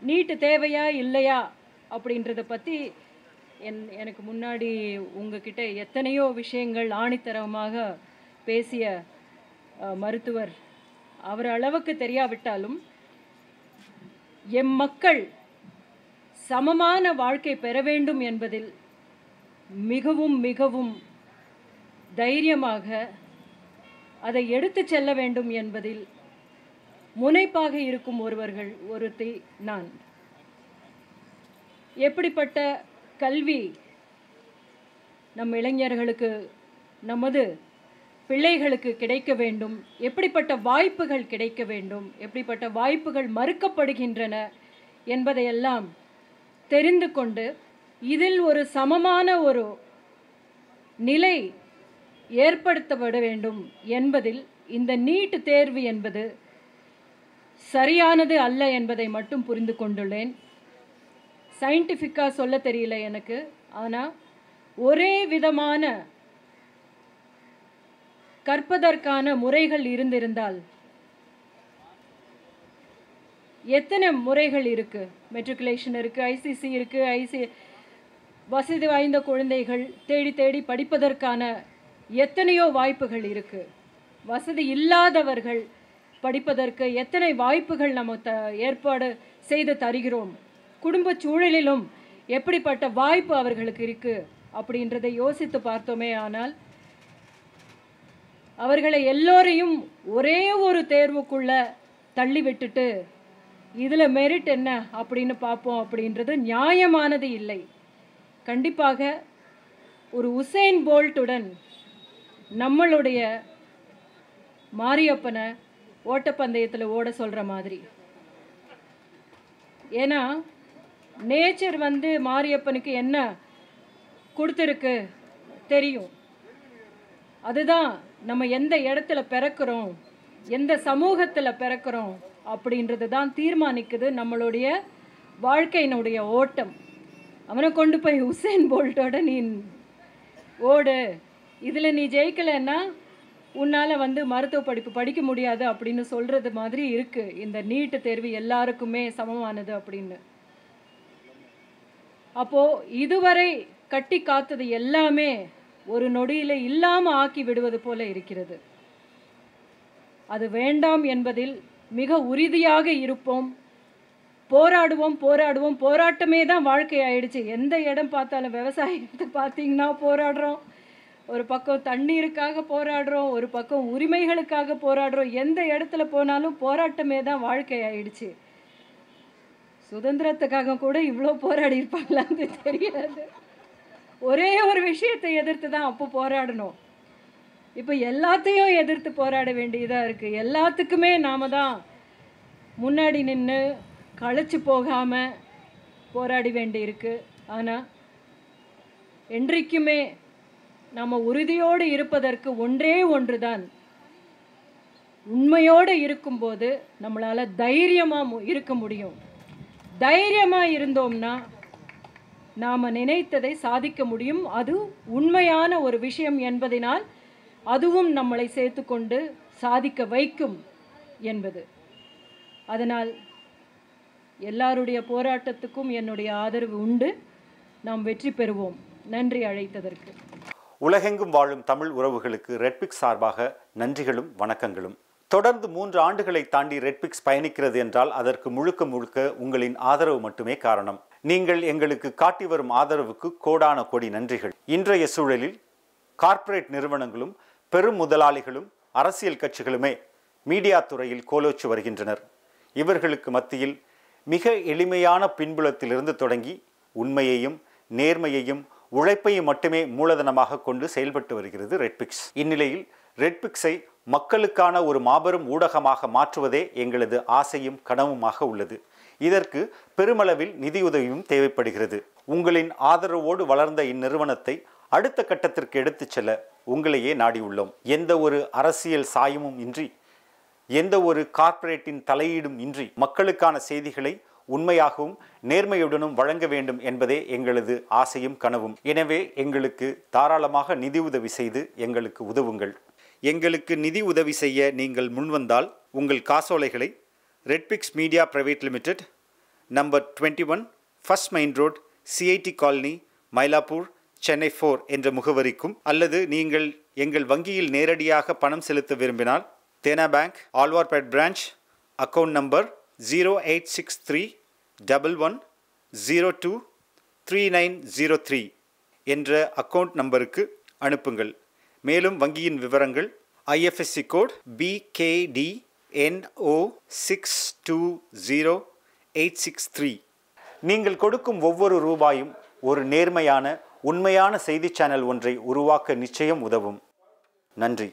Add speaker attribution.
Speaker 1: நீட்டு தேவையா இல்லையா அப்படின்றத பற்றி எனக்கு முன்னாடி உங்ககிட்ட எத்தனையோ விஷயங்கள் ஆணித்தரமாக பேசிய மருத்துவர் அவர் அளவுக்கு தெரியாவிட்டாலும் எம் மக்கள் சமமான வாழ்க்கை பெற வேண்டும் என்பதில் மிகவும் மிகவும் தைரியமாக அதை எடுத்து செல்ல வேண்டும் என்பதில் முனைப்பாக இருக்கும் ஒருத்தி நான். எப்படிப்பட்ட கல்வி நம் இளைஞர்களுக்கு நமது பிள்ளைகளுக்கு கிடைக்க வேண்டும், எப்படிப்பட்ட வாய்ப்புகள் கிடைக்க வேண்டும், எப்படிப்பட்ட வாய்ப்புகள் மறுக்கப்படுகின்றன என்பதையெல்லாம் தெரிந்து கொண்டு இதில் ஒரு சமமான ஒரு நிலை ஏற்படுத்தப்பட வேண்டும் என்பதில் இந்த நீட் தேர்வு என்பது சரியானது அல்ல என்பதை மட்டும் புரிந்து கொண்டுள்ளேன். சயின்டிஃபிக்காக சொல்ல தெரியல எனக்கு, ஆனால் ஒரே விதமான கற்பதற்கான முறைகள் இருந்திருந்தால் எத்தனை முறைகள் இருக்குது, மெட்ரிகுலேஷன் இருக்குது, ஐசிசி இருக்குது, வசதி வாய்ந்த குழந்தைகள் தேடி தேடி படிப்பதற்கான எத்தனையோ வாய்ப்புகள் இருக்குது. வசதி இல்லாதவர்கள் படிப்பதற்கு எத்தனை வாய்ப்புகள் நம்ம ஏற்பாடு செய்து தருகிறோம். குடும்ப சூழலிலும் எப்படிப்பட்ட வாய்ப்பு அவர்களுக்கு இருக்குது அப்படின்றதை யோசித்து பார்த்தோமே ஆனால் அவர்களை எல்லோரையும் ஒரே ஒரு தேர்வுக்குள்ளே தள்ளி விட்டுட்டு இதில் மெரிட் என்ன அப்படின்னு பார்ப்போம் அப்படின்றது நியாயமானது இல்லை. கண்டிப்பாக ஒரு உசேன் போல்ட்டுடன் நம்மளுடைய மாரியப்பனை ஓட்டப்பந்தயத்தில் ஓட சொல்கிற மாதிரி. ஏன்னா நேச்சர் மாரியப்பனுக்கு என்ன கொடுத்துருக்கு தெரியும். அதுதான் நம்ம எந்த இடத்துல பிறக்கிறோம், எந்த சமூகத்தில் பிறக்கிறோம் அப்படின்றது தான் தீர்மானிக்குது நம்மளுடைய வாழ்க்கையினுடைய ஓட்டம். அவனை கொண்டு போய் உசேன் போல்ட்டோட நீ ஓடு, இதில் நீ ஜெயிக்கலைன்னா உன்னால் மருத்துவ படிப்பு படிக்க முடியாது அப்படின்னு சொல்கிறது மாதிரி இருக்குது இந்த நீட்டு தேர்வு எல்லாருக்குமே சமமானது அப்படின்னு. அப்போது இதுவரை கட்டி காத்தது எல்லாமே ஒரு நொடியில் இல்லாமல் ஆக்கி விடுவது போல இருக்கிறது. அது வேண்டாம் என்பதில் மிக உறுதியாக இருப்போம். போராடுவோம் போராடுவோம். போராட்டமே தான் வாழ்க்கை ஆயிடுச்சு. எந்த இடம் பார்த்தாலும் விவசாயத்தை பார்த்தீங்கன்னா போராடுறோம், ஒரு பக்கம் தண்ணீருக்காக போராடுறோம், ஒரு பக்கம் உரிமைகளுக்காக போராடுறோம். எந்த இடத்துல போனாலும் போராட்டமே தான் வாழ்க்கை ஆயிடுச்சு. சுதந்திரத்துக்காக கூட இவ்வளோ போராடி இருப்பாங்களான்னு தெரியாது. ஒரே ஒரு விஷயத்தை எதிர்த்து தான் அப்போ போராடணும். இப்போ எல்லாத்தையும் எதிர்த்து போராட வேண்டியதாக இருக்குது. எல்லாத்துக்குமே நாம் தான் முன்னாடி நின்று களைச்சு போகாமல் போராடி வேண்டியிருக்கு. ஆனால் என்றைக்குமே நம்ம உறுதியோடு இருப்பதற்கு ஒன்றே ஒன்று தான், உண்மையோடு இருக்கும்போது நம்மளால் தைரியமாக இருக்க முடியும். தைரியமாக இருந்தோம்னா நாம் நினைத்ததை சாதிக்க முடியும். அது உண்மையான ஒரு விஷயம் என்பதனால் அதுவும் நம்மளை சேர்த்து கொண்டு சாதிக்க வைக்கும் என்பது. அதனால் எல்லாருடைய போராட்டத்துக்கும் என்னுடைய ஆதரவு உண்டு. நாம் வெற்றி பெறுவோம். நன்றி அழைத்ததற்கு.
Speaker 2: உலகெங்கும் வாழும் தமிழ் உறவுகளுக்கு ரெட்பிக்ஸ் சார்பாக நன்றிகளும் வணக்கங்களும். தொடர்ந்து 3 ஆண்டுகளை தாண்டி ரெட்பிக்ஸ் பயணிக்கிறது என்றால் அதற்கு முழுக்க முழுக்க உங்களின் ஆதரவு மட்டுமே காரணம். நீங்கள் எங்களுக்கு காட்டி வரும் ஆதரவுக்கு கோடான கோடி நன்றிகள். இன்றைய சூழலில் கார்ப்பரேட் நிறுவனங்களும் பெரும் முதலாளிகளும் அரசியல் கட்சிகளுமே மீடியா துறையில் கோலோச்சு வருகின்றனர். இவர்களுக்கு மத்தியில் மிக எளிமையான பின்புலத்திலிருந்து தொடங்கி உண்மையையும் நேர்மையையும் உழைப்பையும் மட்டுமே மூலதனமாக கொண்டு செயல்பட்டு வருகிறது ரெட்பிக்ஸ். இந்நிலையில் ரெட்பிக்ஸை மக்களுக்கான ஒரு மாபெரும் ஊடகமாக மாற்றுவதே எங்களது ஆசையும் கனவுமாக உள்ளது. இதற்கு பெருமளவில் நிதியுதவியும் தேவைப்படுகிறது. உங்களின் ஆதரவோடு வளர்ந்த இந்நிறுவனத்தை அடுத்த கட்டத்திற்கு எடுத்துச் செல்ல உங்களையே நாடியுள்ளோம். எந்த ஒரு அரசியல் சாயமும் இன்றி, எந்த ஒரு கார்ப்பரேட்டின் தலையீடும் இன்றி மக்களுக்கான செய்திகளை உண்மையாகவும் நேர்மையுடனும் வழங்க வேண்டும் என்பதே எங்களது ஆசையும் கனவும். எனவே எங்களுக்கு தாராளமாக நிதி உதவி செய்து எங்களுக்கு உதவுங்கள். எங்களுக்கு நிதி உதவி செய்ய நீங்கள் முன்வந்தால் உங்கள் காசோலைகளை Redpix media private limited, number 21 first main road, CID colony, Mylapore, Chennai 4 என்ற முகவரிக்கும், அல்லது நீங்கள் எங்கள் வங்கியில் நேரடியாக பணம் செலுத்த விரும்பினால் Dena bank, Alwarpet branch, account number 086311023903 என்ற அக்கவுண்ட் நம்பருக்கு அனுப்புங்கள். மேலும் வங்கியின் விவரங்கள் ஐஎஃப்எஸ்சி கோட் BKDNO620863. நீங்கள் கொடுக்கும் ஒவ்வொரு ரூபாயும் ஒரு நேர்மையான, உண்மையான செய்தி சேனல் ஒன்றை உருவாக்க நிச்சயம் உதவும். நன்றி.